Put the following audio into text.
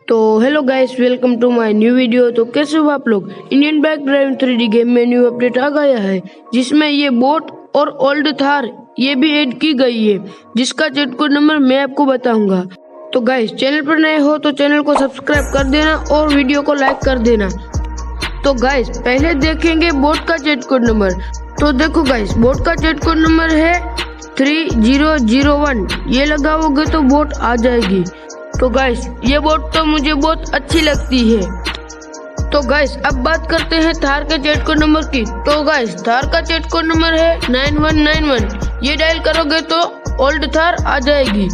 तो hello guys, welcome to my new video. तो कैसे हो आप लोग। Indian bike driving 3D game में न्यू अपडेट आ गया है, जिसमें ये बोट और ओल्ड थार ये भी ऐड की गई है, जिसका चैट कोड नंबर मैं आपको बताऊंगा। तो गाइस, चैनल पर नए हो तो चैनल को सब्सक्राइब कर देना और वीडियो को लाइक कर देना। तो गाइस, पहले देखेंगे बोट का चैट कोड नंबर। तो देखो गाइस, बोट का चैट कोड नंबर है 3001। ये लगाओगे तो बोट आ जाएगी। तो गाइस, ये बोट तो मुझे बहुत अच्छी लगती है। तो गाइस, अब बात करते हैं थार के चैट कोड नंबर की। तो गाइस, थार का चैट कोड नंबर है 9191। ये डायल करोगे तो ओल्ड थार आ जाएगी।